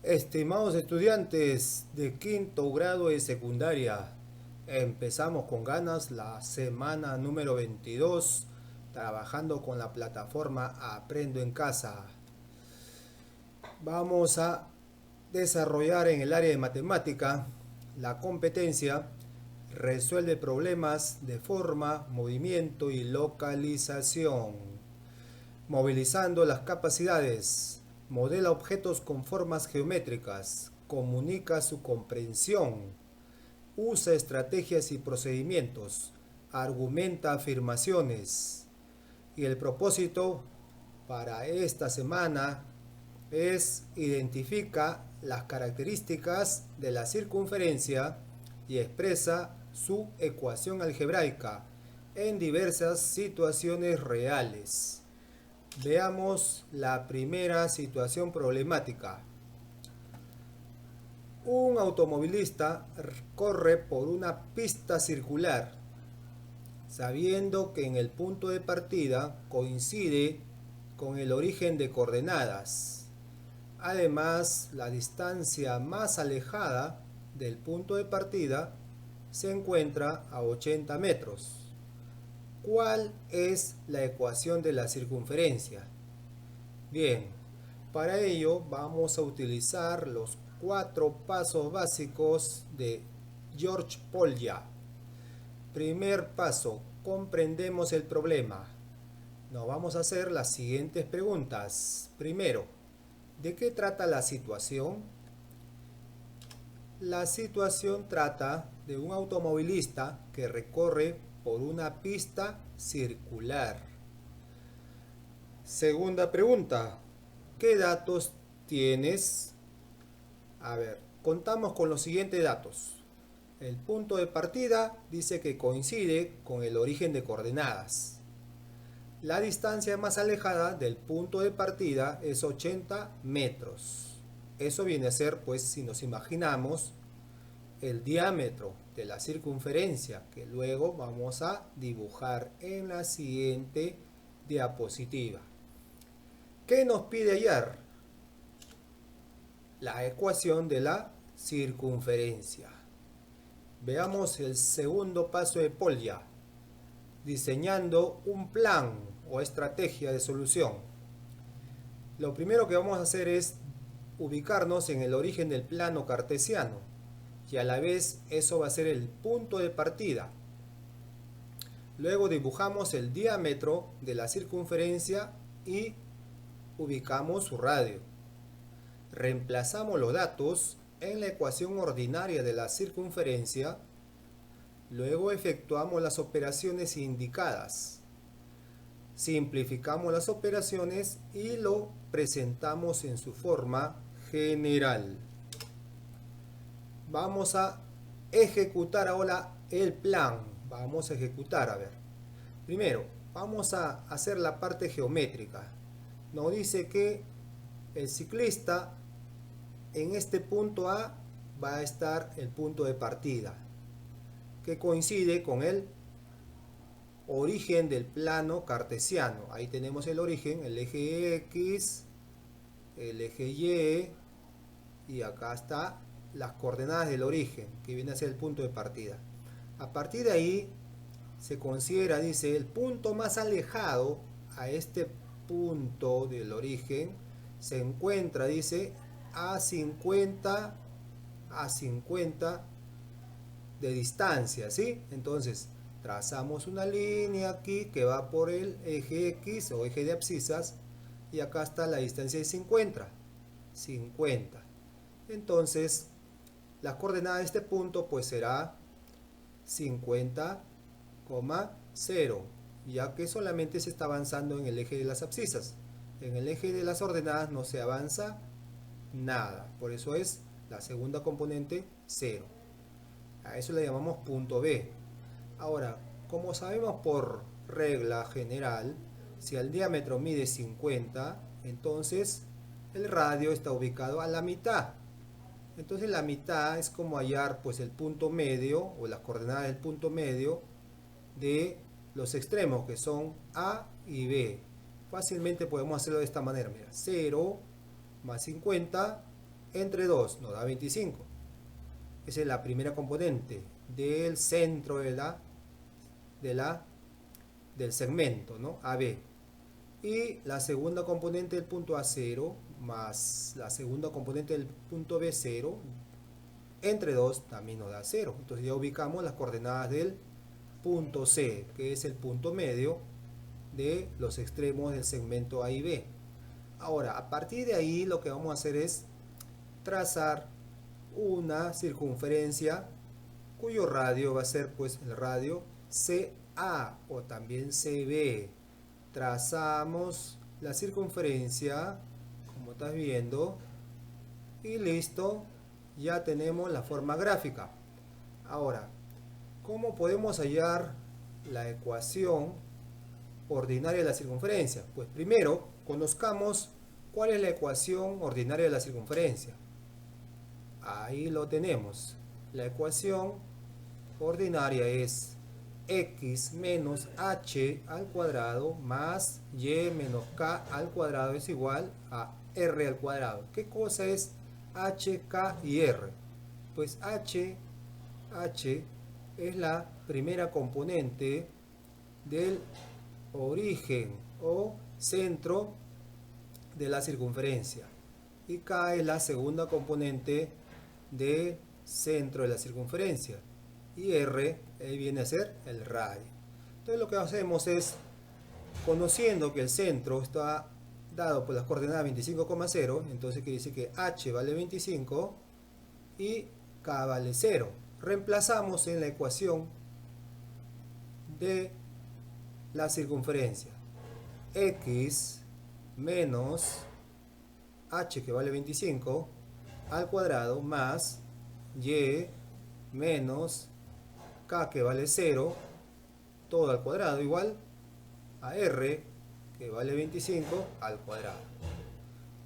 Estimados estudiantes de quinto grado de secundaria, empezamos con ganas la semana número 22, trabajando con la plataforma Aprendo en Casa. Vamos a desarrollar en el área de matemática la competencia resuelve problemas de forma, movimiento y localización, movilizando las capacidades. Modela objetos con formas geométricas, comunica su comprensión, usa estrategias y procedimientos, argumenta afirmaciones. Y el propósito para esta semana es identifica las características de la circunferencia y expresa su ecuación algebraica en diversas situaciones reales. Veamos la primera situación problemática. Un automovilista corre por una pista circular, sabiendo que en el punto de partida coincide con el origen de coordenadas. Además, la distancia más alejada del punto de partida se encuentra a 80 metros. ¿Cuál es la ecuación de la circunferencia? Bien, para ello vamos a utilizar los 4 pasos básicos de George Polya. Primer paso, comprendemos el problema. Nos vamos a hacer las siguientes preguntas. Primero, ¿de qué trata la situación? La situación trata de un automovilista que recorre por una pista circular. Segunda pregunta, ¿qué datos tienes? A ver, contamos con los siguientes datos. El punto de partida dice que coincide con el origen de coordenadas. La distancia más alejada del punto de partida es 80 metros. Eso viene a ser, pues, si nos imaginamos, el diámetro de la circunferencia, que luego vamos a dibujar en la siguiente diapositiva. ¿Qué nos pide hallar? La ecuación de la circunferencia. Veamos el segundo paso de Polya, diseñando un plan o estrategia de solución. Lo primero que vamos a hacer es ubicarnos en el origen del plano cartesiano y a la vez eso va a ser el punto de partida. Luego dibujamos el diámetro de la circunferencia y ubicamos su radio. Reemplazamos los datos en la ecuación ordinaria de la circunferencia. Luego efectuamos las operaciones indicadas. Simplificamos las operaciones y lo presentamos en su forma general. Vamos a ejecutar ahora el plan. Vamos a ejecutar, a ver. Primero, vamos a hacer la parte geométrica. Nos dice que el ciclista en este punto A va a estar el punto de partida, que coincide con el origen del plano cartesiano. Ahí tenemos el origen, el eje X, el eje Y, y acá está las coordenadas del origen, que viene a ser el punto de partida. A partir de ahí se considera, dice, el punto más alejado a este punto del origen se encuentra, dice, a 50 de distancia, ¿sí? Entonces trazamos una línea aquí que va por el eje X o eje de abscisas y acá está la distancia de 50. Entonces las coordenadas de este punto pues será 50,0, ya que solamente se está avanzando en el eje de las abscisas. En el eje de las ordenadas no se avanza nada, por eso es la segunda componente 0. A eso le llamamos punto B. Ahora, como sabemos por regla general, si el diámetro mide 50, entonces el radio está ubicado a la mitad. Entonces la mitad es como hallar pues el punto medio o las coordenadas del punto medio de los extremos que son A y B. Fácilmente podemos hacerlo de esta manera. Mira, 0 más 50 entre 2 nos da 25. Esa es la primera componente del centro del segmento, ¿no? AB. Y la segunda componente del punto A0 más la segunda componente del punto B0 entre 2 también nos da 0. Entonces ya ubicamos las coordenadas del punto C, que es el punto medio de los extremos del segmento A y B. Ahora, a partir de ahí lo que vamos a hacer es trazar una circunferencia cuyo radio va a ser pues el radio CA o también CB. Trazamos la circunferencia, como estás viendo, y listo, ya tenemos la forma gráfica. Ahora, ¿cómo podemos hallar la ecuación ordinaria de la circunferencia? Pues primero, conozcamos cuál es la ecuación ordinaria de la circunferencia. Ahí lo tenemos. La ecuación ordinaria es x menos h al cuadrado más y menos k al cuadrado es igual a r al cuadrado. ¿Qué cosa es h, k y r? Pues h es la primera componente del origen o centro de la circunferencia y k es la segunda componente del centro de la circunferencia y r viene a ser el radio. Entonces lo que hacemos es, conociendo que el centro está dado por las coordenadas 25,0, entonces quiere decir que h vale 25 y k vale 0. Reemplazamos en la ecuación de la circunferencia x menos h, que vale 25, al cuadrado más y menos k, que vale 0, todo al cuadrado, igual a r, que vale 25, al cuadrado.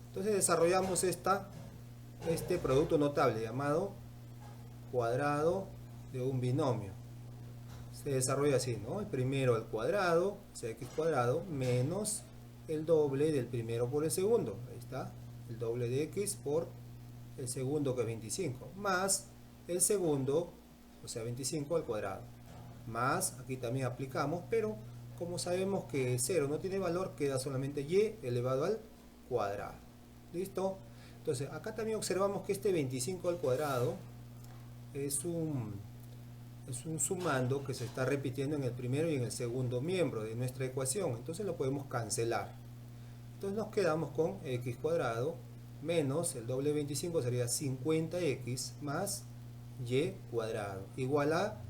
Entonces desarrollamos este producto notable llamado cuadrado de un binomio. Se desarrolla así, ¿no? El primero al cuadrado, o sea, x cuadrado, menos el doble del primero por el segundo. Ahí está, el doble de x por el segundo, que es 25, más el segundo, o sea 25 al cuadrado, más, aquí también aplicamos, pero como sabemos que 0 no tiene valor, queda solamente y elevado al cuadrado. ¿Listo? Entonces acá también observamos que este 25 al cuadrado es un sumando que se está repitiendo en el primero y en el segundo miembro de nuestra ecuación, entonces lo podemos cancelar. Entonces nos quedamos con x cuadrado menos el doble de 25 sería 50x más y cuadrado igual a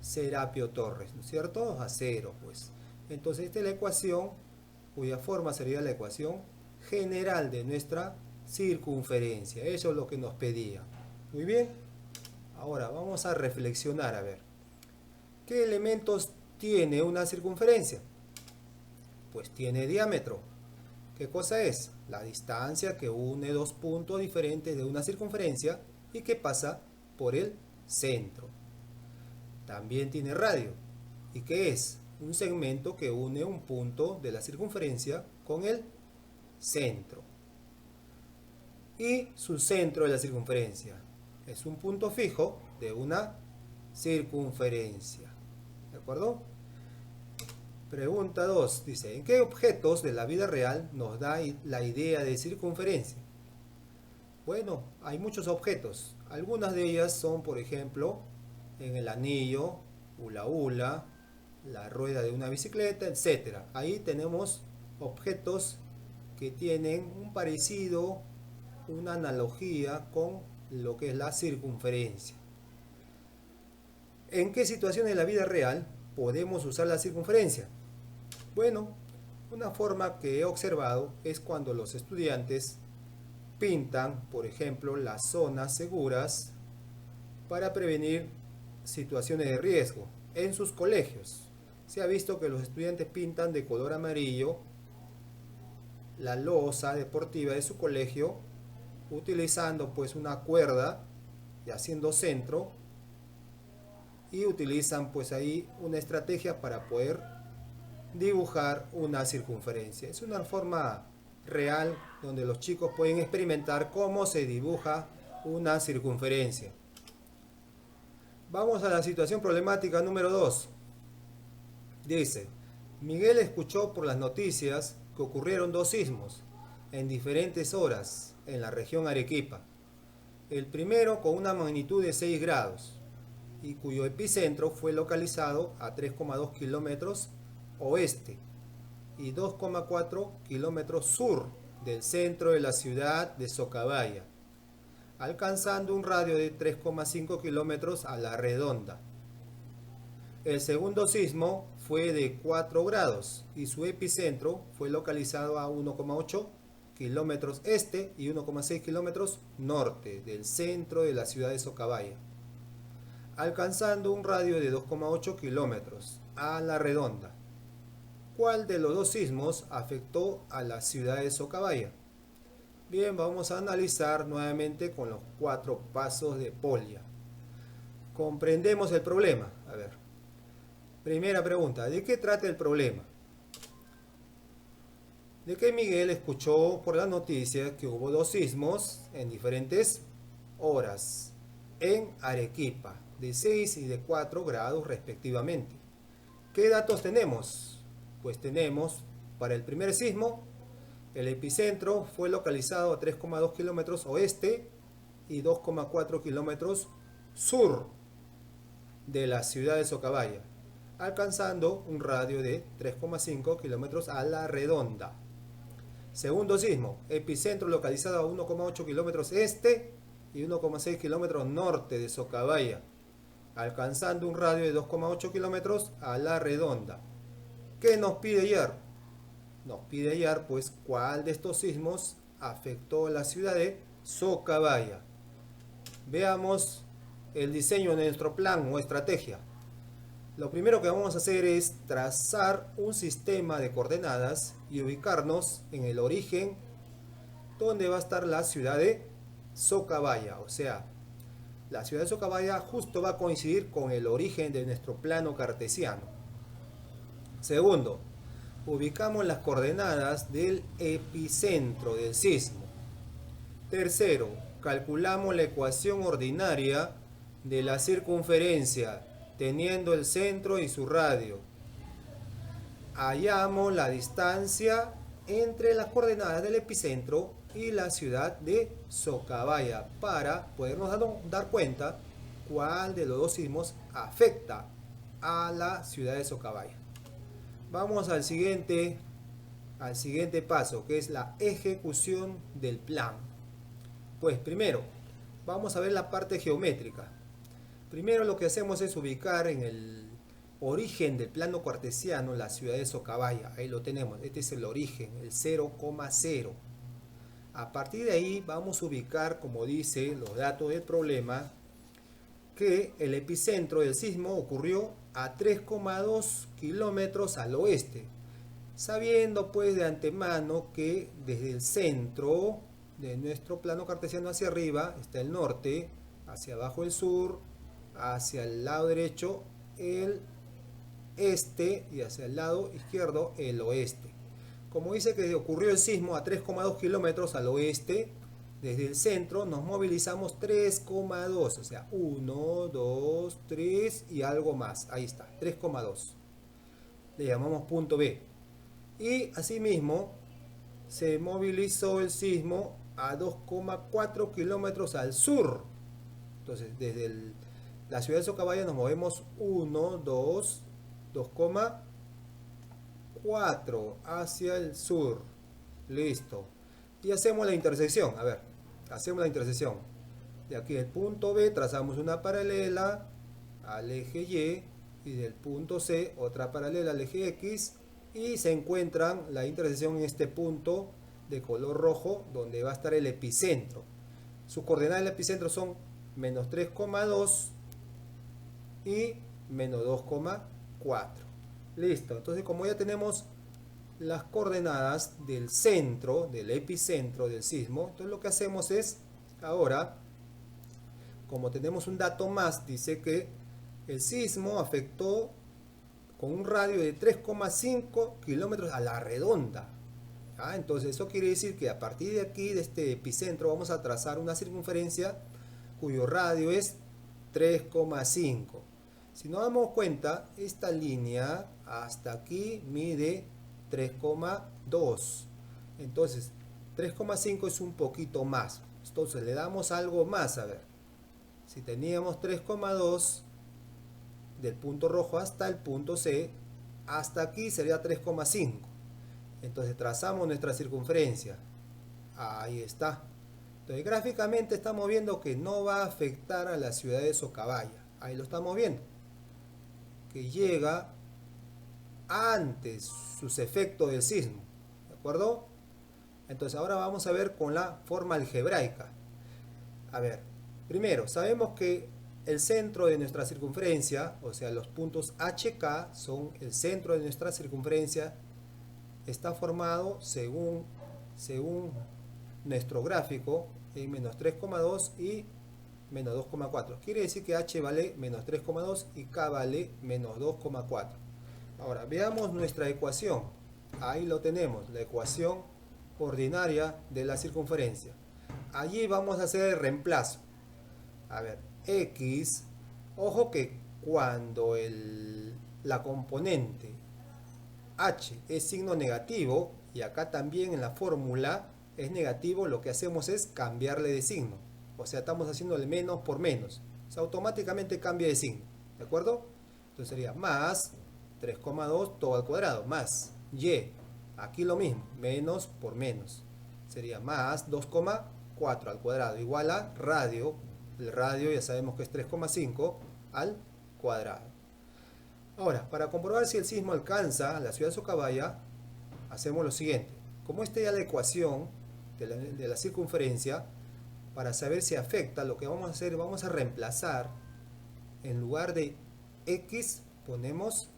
Serapio Torres, ¿no es cierto? A 0, pues. Entonces esta es la ecuación cuya forma sería la ecuación general de nuestra circunferencia. Eso es lo que nos pedía. Muy bien. Ahora vamos a reflexionar a ver. ¿Qué elementos tiene una circunferencia? Pues tiene diámetro. ¿Qué cosa es? La distancia que une dos puntos diferentes de una circunferencia y que pasa por el centro. También tiene radio. ¿Y qué es? Un segmento que une un punto de la circunferencia con el centro. Y su centro de la circunferencia es un punto fijo de una circunferencia. ¿De acuerdo? Pregunta 2. Dice, ¿en qué objetos de la vida real nos da la idea de circunferencia? Bueno, hay muchos objetos. Algunas de ellas son, por ejemplo, en el anillo, hula hula, la rueda de una bicicleta, etc. Ahí tenemos objetos que tienen un parecido, una analogía con lo que es la circunferencia. ¿En qué situaciones de la vida real podemos usar la circunferencia? Bueno, una forma que he observado es cuando los estudiantes pintan, por ejemplo, las zonas seguras para prevenir situaciones de riesgo en sus colegios. Se ha visto que los estudiantes pintan de color amarillo la losa deportiva de su colegio utilizando pues una cuerda y haciendo centro, y utilizan pues ahí una estrategia para poder dibujar una circunferencia. Es una forma real donde los chicos pueden experimentar cómo se dibuja una circunferencia. Vamos a la situación problemática número 2. Dice, Miguel escuchó por las noticias que ocurrieron 2 sismos en diferentes horas en la región Arequipa. El primero con una magnitud de 6 grados y cuyo epicentro fue localizado a 3,2 kilómetros oeste y 2,4 kilómetros sur del centro de la ciudad de Socabaya, alcanzando un radio de 3,5 kilómetros a la redonda. El segundo sismo fue de 4 grados y su epicentro fue localizado a 1,8 kilómetros este y 1,6 kilómetros norte del centro de la ciudad de Socabaya, alcanzando un radio de 2,8 kilómetros a la redonda. ¿Cuál de los 2 sismos afectó a la ciudad de Socabaya? Bien, vamos a analizar nuevamente con los 4 pasos de Polya. Comprendemos el problema. A ver, primera pregunta, ¿de qué trata el problema? De que Miguel escuchó por las noticias que hubo 2 sismos en diferentes horas en Arequipa, de 6 y de 4 grados respectivamente. ¿Qué datos tenemos? Pues tenemos, para el primer sismo, el epicentro fue localizado a 3,2 kilómetros oeste y 2,4 kilómetros sur de la ciudad de Socabaya, alcanzando un radio de 3,5 kilómetros a la redonda. Segundo sismo, epicentro localizado a 1,8 kilómetros este y 1,6 kilómetros norte de Socabaya, alcanzando un radio de 2,8 kilómetros a la redonda. ¿Qué nos pide hallar? Nos pide hallar pues cuál de estos sismos afectó a la ciudad de Socabaya. Veamos el diseño de nuestro plan o estrategia. Lo primero que vamos a hacer es trazar un sistema de coordenadas y ubicarnos en el origen donde va a estar la ciudad de Socabaya. O sea, la ciudad de Socabaya justo va a coincidir con el origen de nuestro plano cartesiano. Segundo, ubicamos las coordenadas del epicentro del sismo. Tercero, calculamos la ecuación ordinaria de la circunferencia, teniendo el centro y su radio. Hallamos la distancia entre las coordenadas del epicentro y la ciudad de Socabaya para podernos dar cuenta cuál de los 2 sismos afecta a la ciudad de Socabaya. Vamos al siguiente paso, que es la ejecución del plan. Pues primero, vamos a ver la parte geométrica. Primero lo que hacemos es ubicar en el origen del plano cartesiano la ciudad de Socabaya. Ahí lo tenemos, este es el origen, el 0,0. A partir de ahí vamos a ubicar, como dice los datos del problema, que el epicentro del sismo ocurrió a 3,2 kilómetros al oeste, sabiendo pues de antemano que desde el centro de nuestro plano cartesiano hacia arriba está el norte, hacia abajo el sur, hacia el lado derecho el este y hacia el lado izquierdo el oeste. Como dice que ocurrió el sismo a 3,2 kilómetros al oeste, desde el centro nos movilizamos 3,2, o sea, 1, 2, 3 y algo más. Ahí está, 3,2. Le llamamos punto B. Y asimismo, se movilizó el sismo a 2,4 kilómetros al sur. Entonces, desde la ciudad de Socabaya nos movemos 1, 2, 2,4 hacia el sur. Listo. Y hacemos la intersección. A ver, hacemos la intersección. De aquí del punto B trazamos una paralela al eje Y y del punto C otra paralela al eje X y se encuentran la intersección en este punto de color rojo donde va a estar el epicentro. Sus coordenadas del epicentro son menos 3,2 y menos 2,4. Listo, entonces como ya tenemos las coordenadas del centro, del epicentro del sismo, entonces lo que hacemos es, ahora, como tenemos un dato más, dice que el sismo afectó con un radio de 3,5 kilómetros a la redonda. Entonces eso quiere decir que a partir de aquí, de este epicentro, vamos a trazar una circunferencia cuyo radio es 3,5. Si nos damos cuenta, esta línea hasta aquí mide 3,2. Entonces 3,5 es un poquito más. Entonces le damos algo más, a ver. Si teníamos 3,2 del punto rojo hasta el punto C, hasta aquí sería 3,5. Entonces trazamos nuestra circunferencia. Ahí está. Entonces gráficamente estamos viendo que no va a afectar a la ciudad de Socabaya. Ahí lo estamos viendo. Que llega antes sus efectos del sismo. ¿De acuerdo? Entonces ahora vamos a ver con la forma algebraica. A ver, primero, sabemos que el centro de nuestra circunferencia, o sea, los puntos HK son el centro de nuestra circunferencia, está formado según nuestro gráfico en menos 3,2 y menos 2,4. Quiere decir que H vale menos 3,2 y K vale menos 2,4. Ahora, veamos nuestra ecuación. Ahí lo tenemos, la ecuación ordinaria de la circunferencia. Allí vamos a hacer el reemplazo. A ver, X, ojo que cuando la componente H es signo negativo, y acá también en la fórmula es negativo, lo que hacemos es cambiarle de signo. O sea, estamos haciéndole menos por menos. O sea, automáticamente cambia de signo. ¿De acuerdo? Entonces sería más 3,2 todo al cuadrado, más Y. Aquí lo mismo, menos por menos. Sería más 2,4 al cuadrado, igual a radio. El radio ya sabemos que es 3,5 al cuadrado. Ahora, para comprobar si el sismo alcanza la ciudad de Socabaya, hacemos lo siguiente. Como esta ya es la ecuación de la circunferencia, para saber si afecta, lo que vamos a hacer, vamos a reemplazar, en lugar de X ponemos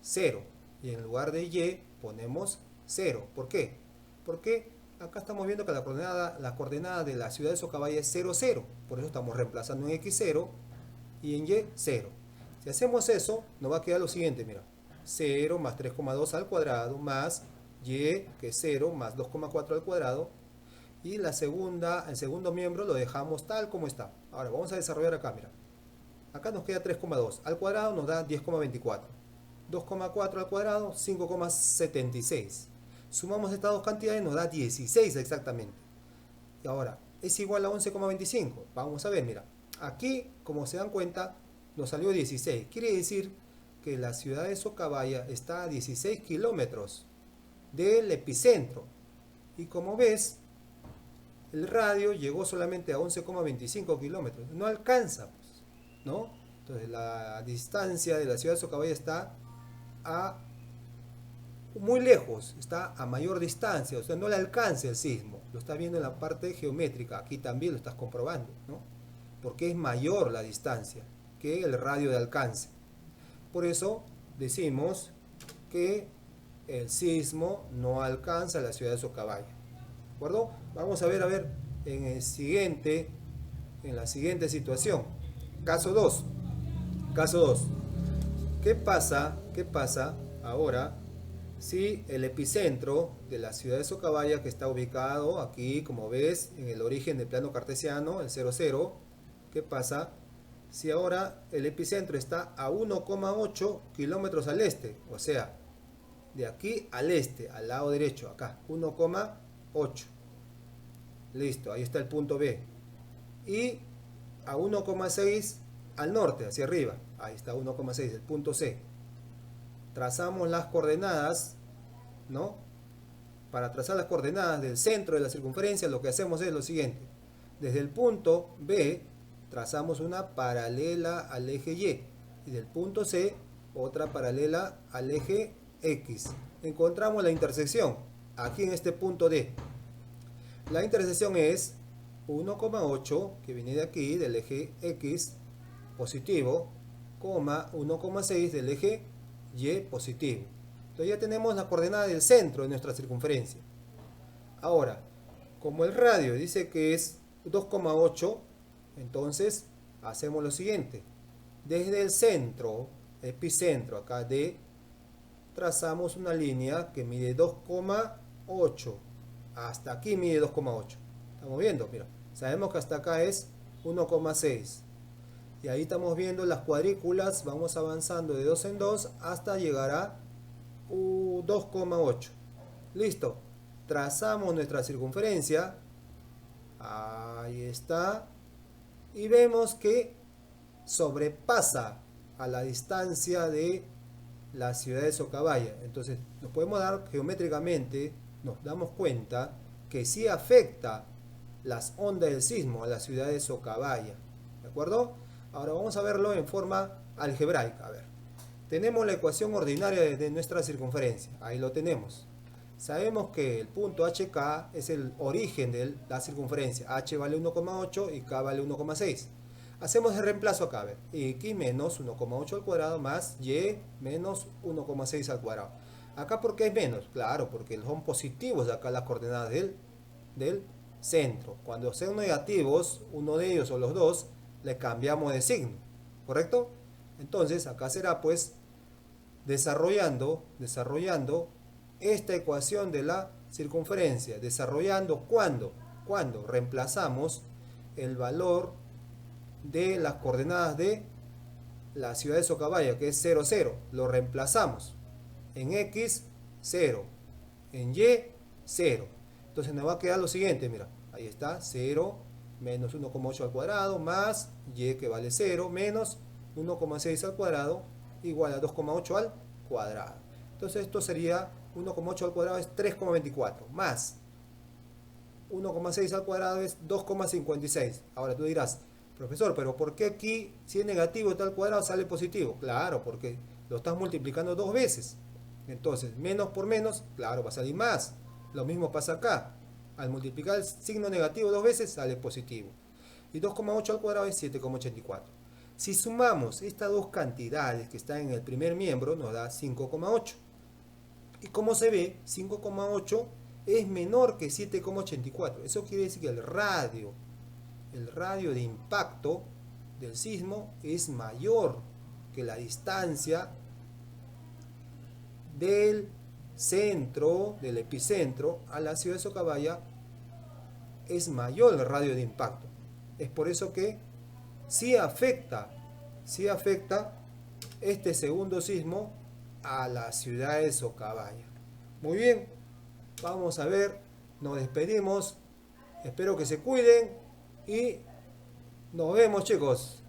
0 y en lugar de Y ponemos 0. ¿Por qué? Porque acá estamos viendo que la coordenada de la ciudad de Socabaya es 0, 0. Por eso estamos reemplazando en X 0 y en Y 0. Si hacemos eso, nos va a quedar lo siguiente, mira. 0 más 3,2 al cuadrado más Y, que es 0, más 2,4 al cuadrado. Y el segundo miembro lo dejamos tal como está. Ahora vamos a desarrollar acá, mira. Acá nos queda 3,2. Al cuadrado nos da 10,24. 2,4 al cuadrado, 5,76. Sumamos estas dos cantidades, nos da 16 exactamente. Y ahora, es igual a 11,25. Vamos a ver, mira. Aquí, como se dan cuenta, nos salió 16. Quiere decir que la ciudad de Socabaya está a 16 kilómetros del epicentro. Y como ves, el radio llegó solamente a 11,25 kilómetros. No alcanza, pues, ¿no? Entonces la distancia de la ciudad de Socabaya está muy lejos, está a mayor distancia, o sea, no le alcanza el sismo. Lo estás viendo en la parte geométrica, aquí también lo estás comprobando, ¿no? Porque es mayor la distancia que el radio de alcance. Por eso decimos que el sismo no alcanza la ciudad de Socabaya. ¿De acuerdo? Vamos a ver en la siguiente situación. Caso 2. Caso 2. ¿Qué pasa ahora si el epicentro de la ciudad de Socabaya, que está ubicado aquí, como ves, en el origen del plano cartesiano, el 0, 0, qué pasa si ahora el epicentro está a 1,8 kilómetros al este? O sea, de aquí al este, al lado derecho, acá, 1,8. Listo, ahí está el punto B. Y a 1,6 al norte, hacia arriba. Ahí está 1,6, el punto C. Trazamos las coordenadas, ¿no? Para trazar las coordenadas del centro de la circunferencia, lo que hacemos es lo siguiente. Desde el punto B, trazamos una paralela al eje Y. Y del punto C, otra paralela al eje X. Encontramos la intersección, aquí en este punto D. La intersección es 1,8, que viene de aquí, del eje X positivo, 1,6 del eje Y positivo. Entonces ya tenemos la coordenada del centro de nuestra circunferencia. Ahora, como el radio dice que es 2,8, entonces hacemos lo siguiente. Desde el centro, epicentro acá D, trazamos una línea que mide 2,8 2,8. Hasta aquí mide 2,8. Estamos viendo, mira. Sabemos que hasta acá es 1,6. Y ahí estamos viendo las cuadrículas. Vamos avanzando de 2 en 2 hasta llegar a 2,8. Listo. Trazamos nuestra circunferencia. Ahí está. Y vemos que sobrepasa a la distancia de la ciudad de Socabaya. Entonces nos podemos dar geométricamente, nos damos cuenta que sí afecta las ondas del sismo a la ciudad de Socabaya. ¿De acuerdo? Ahora vamos a verlo en forma algebraica. A ver, tenemos la ecuación ordinaria de nuestra circunferencia. Ahí lo tenemos. Sabemos que el punto HK es el origen de la circunferencia. H vale 1,8 y K vale 1,6. Hacemos el reemplazo acá, a ver, x menos 1,8 al cuadrado más y menos 1,6 al cuadrado. Acá, ¿por qué es menos? Claro, porque son positivos acá las coordenadas del centro. Cuando sean negativos, uno de ellos o los dos, le cambiamos de signo, ¿correcto? Entonces, acá será pues desarrollando esta ecuación de la circunferencia. Desarrollando, cuando reemplazamos el valor de las coordenadas de la ciudad de Socabaya, que es 0, 0, lo reemplazamos en x 0, en y 0. Entonces nos va a quedar lo siguiente, mira, ahí está, 0 menos 1,8 al cuadrado más y que vale 0 menos 1,6 al cuadrado igual a 2,8 al cuadrado. Entonces esto sería 1,8 al cuadrado es 3,24 más 1,6 al cuadrado es 2,56. Ahora tú dirás, profesor, pero ¿por qué aquí si es negativo está al cuadrado sale positivo? Claro, porque lo estás multiplicando dos veces. Entonces, menos por menos, claro, va a salir más. Lo mismo pasa acá. Al multiplicar el signo negativo dos veces sale positivo. Y 2,8 al cuadrado es 7,84. Si sumamos estas dos cantidades que están en el primer miembro, nos da 5,8. Y como se ve, 5,8 es menor que 7,84. Eso quiere decir que el radio de impacto del sismo es mayor que la distancia del centro, del epicentro a la ciudad de Socabaya, es mayor el radio de impacto. Es por eso que sí afecta este segundo sismo a la ciudad de Socabaya. Muy bien, vamos a ver, nos despedimos, espero que se cuiden y nos vemos, chicos.